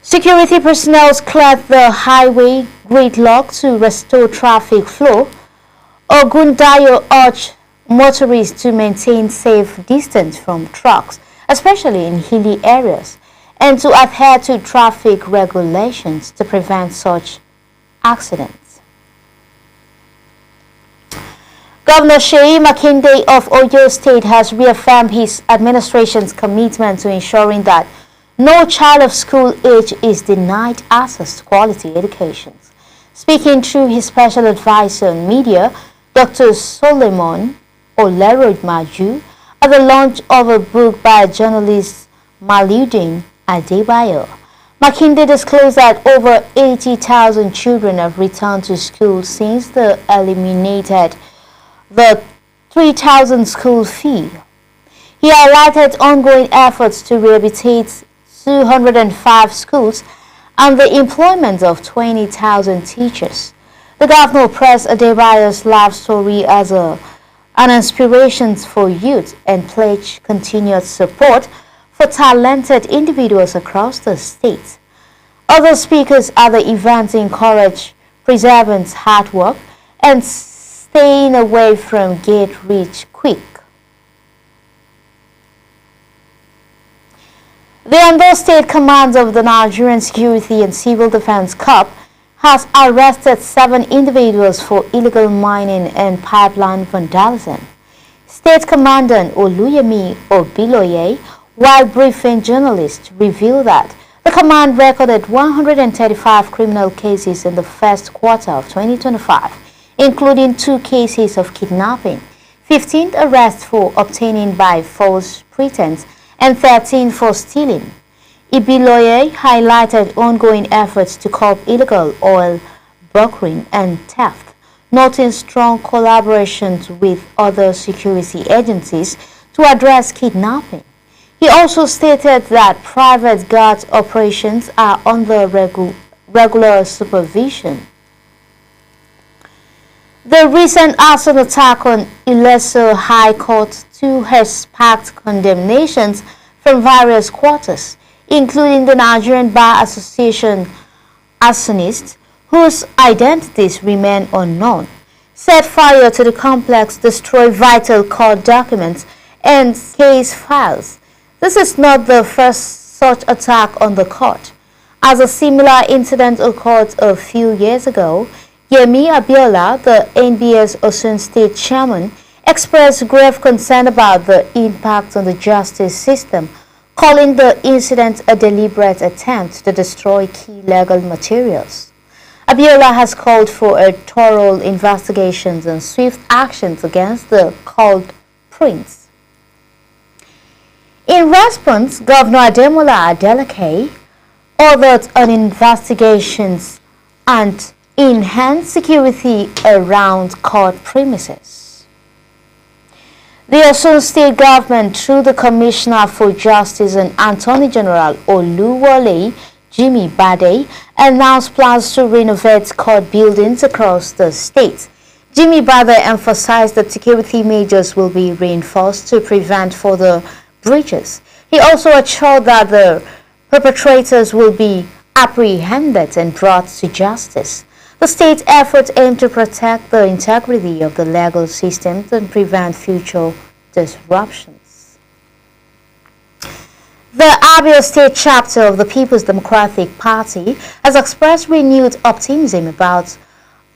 Security personnel cleared the highway gridlock to restore traffic flow. Ogundayo urged motorists to maintain safe distance from trucks, especially in hilly areas, and to adhere to traffic regulations to prevent such accidents. Governor Seyi Makinde of Oyo State has reaffirmed his administration's commitment to ensuring that no child of school age is denied access to quality education. Speaking through his special advisor on media, Dr. Solomon Olerojmaju, at the launch of a book by journalist Maludin Adebayo, Makinde disclosed that over 80,000 children have returned to school since they eliminated the 3,000 school fee. He highlighted ongoing efforts to rehabilitate 205 schools and the employment of 20,000 teachers. The governor pressed Adebayo's life story as an inspiration for youth and pledged continued support for talented individuals across the state. Other speakers at the event encouraged perseverance, hard work, and staying away from get rich quick. The Ondo State Command of the Nigerian Security and Civil Defense Corps has arrested 7 individuals for illegal mining and pipeline vandalism. State Commandant Oluyemi Obiloye, while briefing journalists, revealed that the command recorded 135 criminal cases in the first quarter of 2025, including 2 cases of kidnapping, 15 arrests for obtaining by false pretense, and 13 for stealing. Ibiloye highlighted ongoing efforts to curb illegal oil brokering and theft, noting strong collaborations with other security agencies to address kidnapping. He also stated that private guard operations are under regular supervision. The recent arson attack on Ileso High Court too has sparked condemnations from various quarters, including the Nigerian Bar Association arsonists, whose identities remain unknown, set fire to the complex, destroy vital court documents and case files. This is not the first such attack on the court, as a similar incident occurred a few years ago. Yemi Abiola, the NBS Osun State Chairman, expressed grave concern about the impact on the justice system, calling the incident a deliberate attempt to destroy key legal materials. Abiola has called for a thorough investigation and swift actions against the culprits. In response, Governor Ademola Adeleke ordered an investigation and enhanced security around court premises. The Osun State government, through the Commissioner for Justice and Attorney General Oluwole Jimmy Bade, announced plans to renovate court buildings across the state. Jimmy Bade emphasized that security measures will be reinforced to prevent further breaches. He also assured that the perpetrators will be apprehended and brought to justice. The state's efforts aim to protect the integrity of the legal system and prevent future disruptions. The Abia State chapter of the People's Democratic Party has expressed renewed optimism about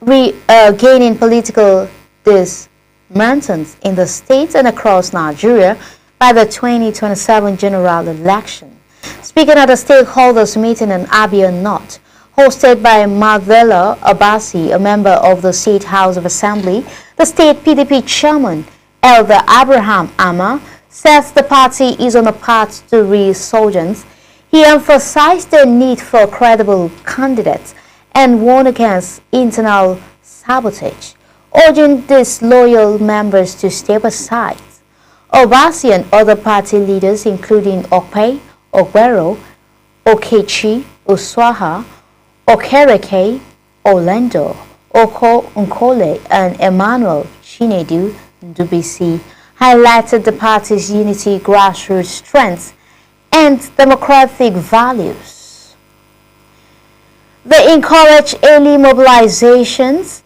regaining political dismantles in the state and across Nigeria by the 2027 general election. Speaking at a stakeholders meeting in Abia North, hosted by Madela Abasi, a member of the State House of Assembly, the state PDP chairman, Elder Abraham Ama, says the party is on a path to resurgence. He emphasized the need for credible candidates and warned against internal sabotage, urging disloyal members to step aside. Obasi and other party leaders, including Okpe, Ogbero, Okechi, Oswaha, Okereke, Orlando, Oko Nkole, and Emmanuel Chinedu Ndubisi, highlighted the party's unity, grassroots strength, and democratic values. They encourage early mobilizations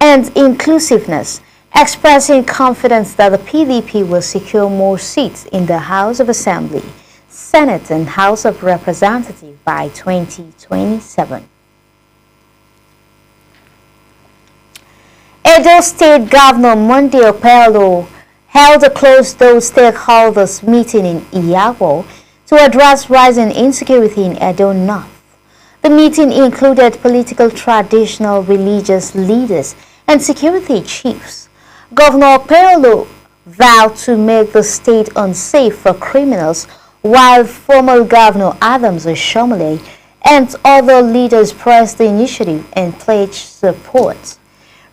and inclusiveness, expressing confidence that the PDP will secure more seats in the House of Assembly, Senate, and House of Representatives by 2027. Edo State Governor Monday Okpelo held a closed-door stakeholders meeting in Iyawo to address rising insecurity in Edo North. The meeting included political, traditional, religious leaders and security chiefs. Governor Okpelo vowed to make the state unsafe for criminals, while former Governor Adams Oshomole and other leaders pressed the initiative and pledged support.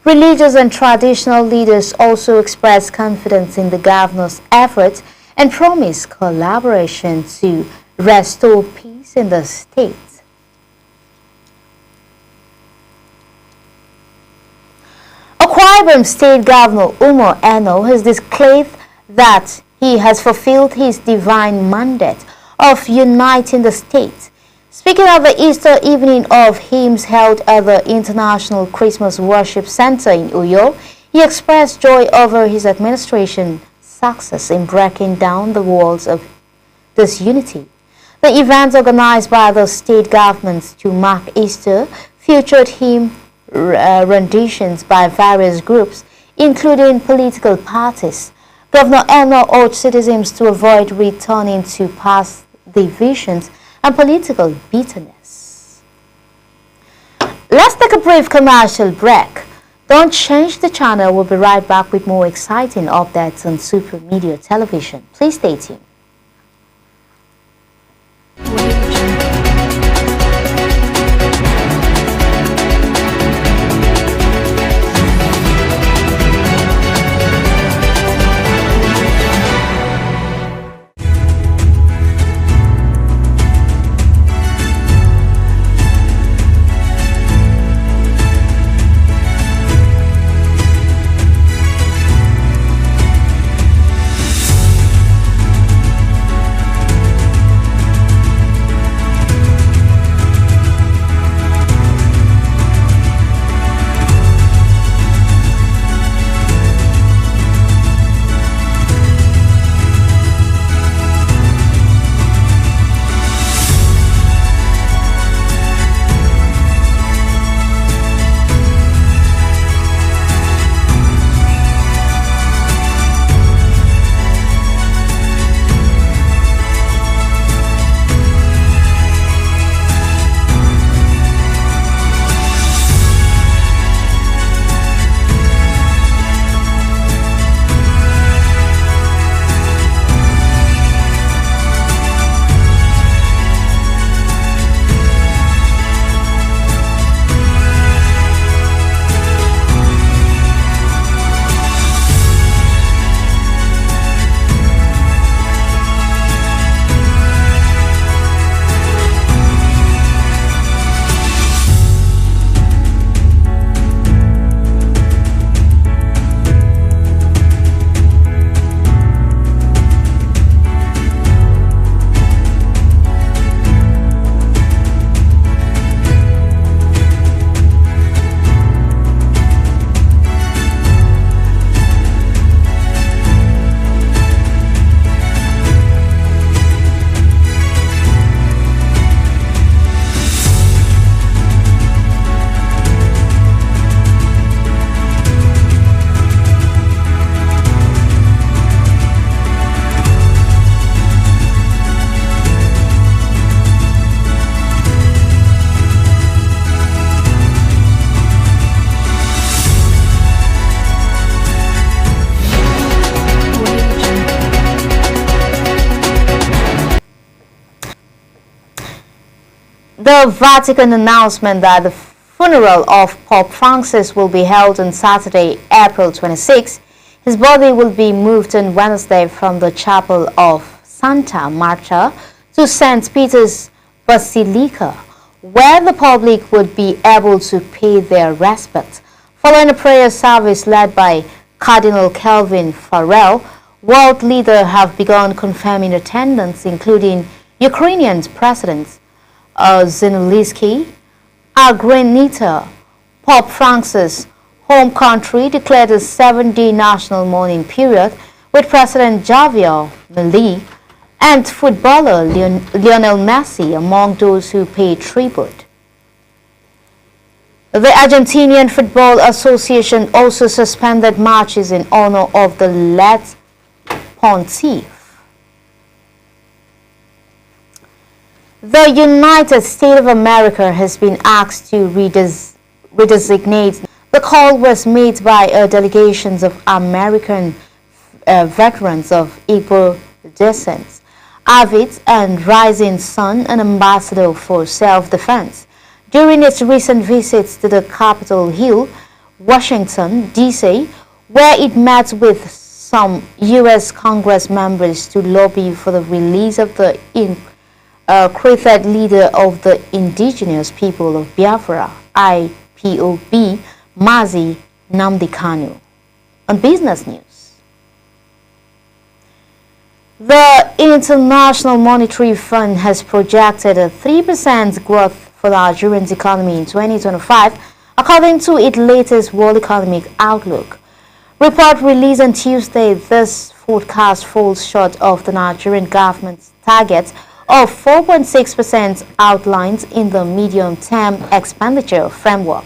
Religious and traditional leaders also expressed confidence in the governor's efforts and promised collaboration to restore peace in the state. Akwa Ibom State Governor Umar Eno has declared that he has fulfilled his divine mandate of uniting the state. Speaking at the Easter evening of hymns held at the International Christmas Worship Center in Uyo, he expressed joy over his administration's success in breaking down the walls of disunity. The event, organized by the state government to mark Easter, featured hymn renditions by various groups, including political parties. Governor Eno urged citizens to avoid returning to past divisions and political bitterness. Let's take a brief commercial break. Don't change the channel. We'll be right back with more exciting updates on Super Media Television. Please stay tuned. The Vatican announcement that the funeral of Pope Francis will be held on Saturday, April 26. His body will be moved on Wednesday from the chapel of Santa Marta to St. Peter's Basilica, where the public would be able to pay their respects. Following a prayer service led by Cardinal Kelvin Farrell, world leaders have begun confirming attendance, including Ukrainian presidents Zelensky, Granita. Pope Francis' home country declared a 7-day national mourning period, with President Javier Milei and footballer Lionel Messi among those who paid tribute. The Argentinian Football Association also suspended matches in honor of the late Pontiff. The United States of America has been asked to redesignate. The call was made by delegations of American veterans of Igbo descent, avid and rising sun, and ambassador for self-defense, during its recent visits to the Capitol Hill, Washington, D.C., where it met with some U.S. Congress members to lobby for the release of the created leader of the indigenous people of Biafra, IPOB, Mazi Nnamdi Kanu. On business news, the International Monetary Fund has projected a 3% growth for the Nigerian economy in 2025, according to its latest World Economic Outlook. Report released on Tuesday, this forecast falls short of the Nigerian government's target of 4.6% outlined in the medium-term expenditure framework.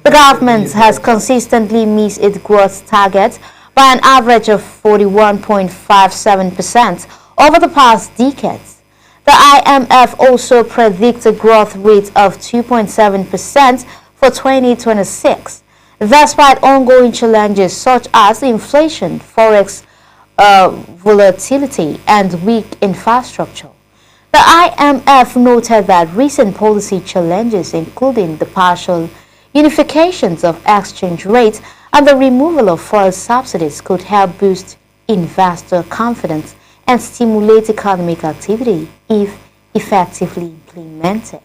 The government has consistently missed its growth target by an average of 41.57% over the past decades. The IMF also predicts a growth rate of 2.7% for 2026, despite ongoing challenges such as inflation, forex volatility, and weak infrastructure. The IMF noted that recent policy challenges, including the partial unifications of exchange rates and the removal of fuel subsidies, could help boost investor confidence and stimulate economic activity if effectively implemented.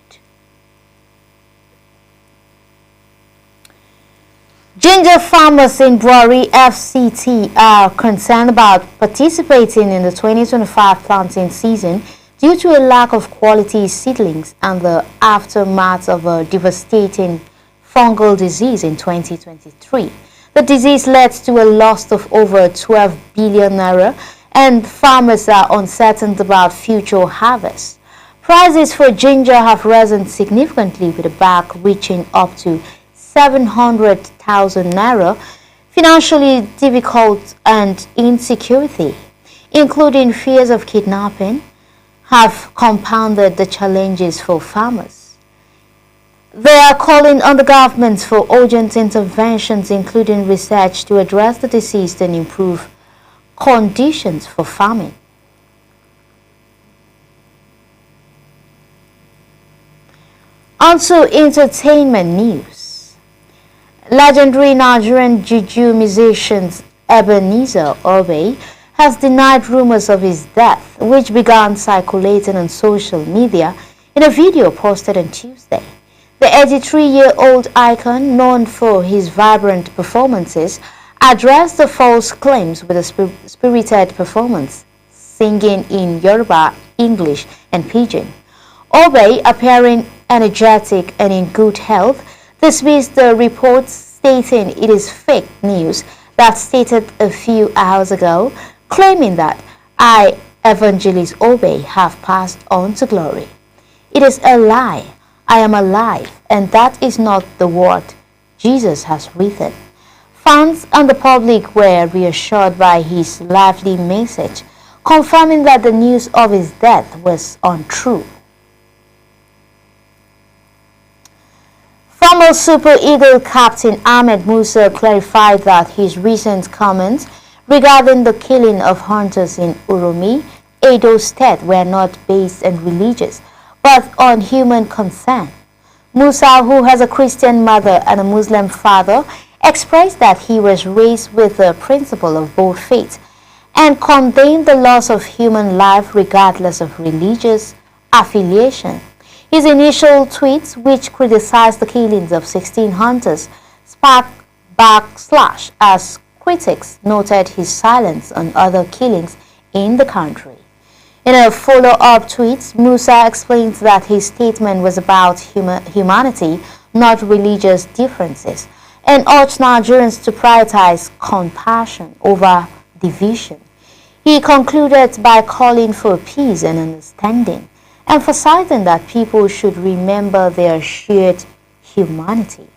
Ginger farmers in Buari FCT are concerned about participating in the 2025 planting season due to a lack of quality seedlings and the aftermath of a devastating fungal disease in 2023. The disease led to a loss of over 12 billion naira, and farmers are uncertain about future harvests. Prices for ginger have risen significantly, with a bag reaching up to 700,000 naira. Financially difficult and insecurity, including fears of kidnapping, have compounded the challenges for farmers. They are calling on the government for urgent interventions, including research to address the disease and improve conditions for farming. On to entertainment news. Legendary Nigerian juju musician Ebenezer Obey has denied rumors of his death, which began circulating on social media in a video posted on Tuesday. The 83-year-old icon, known for his vibrant performances, addressed the false claims with a spirited performance, singing in Yoruba, English, and Pidgin. Obey, appearing energetic and in good health, dismissed the reports, stating it is fake news that stated a few hours ago, claiming that I, Evangelist Obey, have passed on to glory. It is a lie. I am alive, and that is not the word Jesus has written. Fans and the public were reassured by his lively message, confirming that the news of his death was untrue. Former Super Eagle captain Ahmed Musa clarified that his recent comments regarding the killing of hunters in Uromi, Edo State, were not based on religious, but but on human concern. Musa, who has a Christian mother and a Muslim father, expressed that he was raised with the principle of both faiths and condemned the loss of human life regardless of religious affiliation. His initial tweets, which criticized the killings of 16 hunters, sparked backlash as critics noted his silence on other killings in the country. In a follow-up tweet, Musa explains that his statement was about humanity, not religious differences, and urged Nigerians to prioritize compassion over division. He concluded by calling for peace and understanding, emphasizing that people should remember their shared humanity.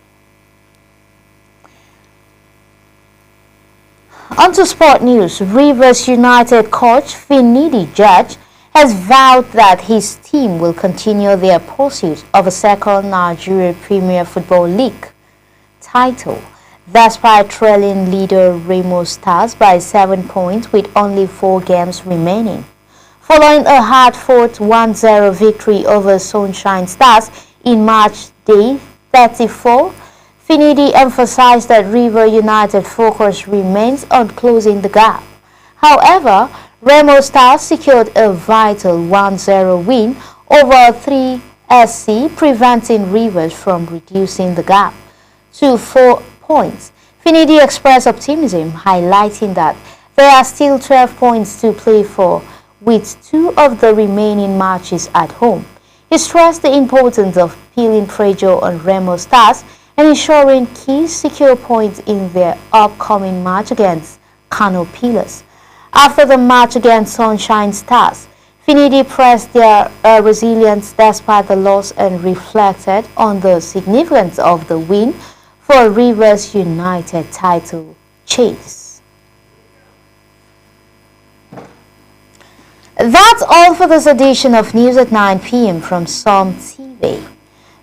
On to sport news. Rivers United coach Finidi George has vowed that his team will continue their pursuit of a second Nigeria Premier Football League title, despite trailing leader Remo Stars by 7 points with only 4 games remaining. Following a hard-fought 1-0 victory over Sunshine Stars in March Day 34, Finidi emphasized that River United focus remains on closing the gap. However, Remo Stars secured a vital 1-0 win over 3SC, preventing Rivers from reducing the gap to 4 points. Finidi expressed optimism, highlighting that there are still 12 points to play for, with 2 of the remaining matches at home. He stressed the importance of peeling pressure on Remo Stars and ensuring Keys secure points in their upcoming match against Kano Pillars. After the match against Sunshine Stars, Finidi pressed their resilience despite the loss and reflected on the significance of the win for Rivers United title chase. That's all for this edition of News at 9 p.m. from Som TV.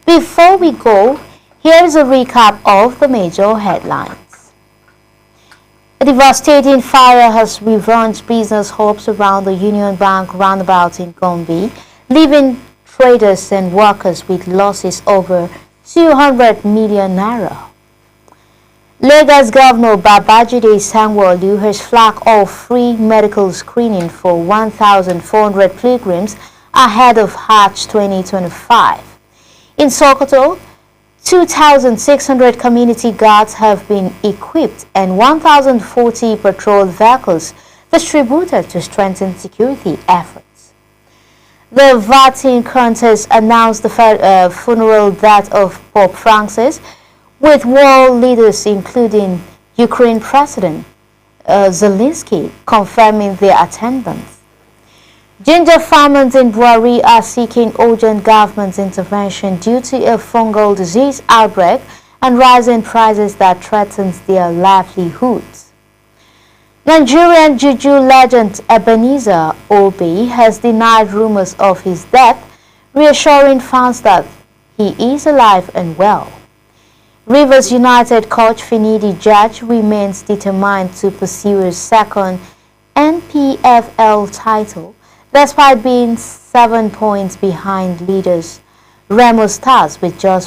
Before we go, here is a recap of the major headlines. A devastating fire has ravaged business hubs around the Union Bank roundabout in Gombe, leaving traders and workers with losses over 200 million naira. Lagos Governor Babajide Sanwo-Olu has flagged off free medical screening for 1,400 pilgrims ahead of Hajj 2025. In Sokoto, 2,600 community guards have been equipped and 1,040 patrol vehicles distributed to strengthen security efforts. The Vatican has announced the funeral death of Pope Francis, with world leaders including Ukraine President Zelensky confirming their attendance. Ginger farmers in Buari are seeking urgent government intervention due to a fungal disease outbreak and rising prices that threatens their livelihoods. Nigerian juju legend Ebenezer Obey has denied rumors of his death, reassuring fans that he is alive and well. Rivers United coach Finidi George remains determined to pursue his second NPFL title, despite being 7 points behind leaders Remo Stars with just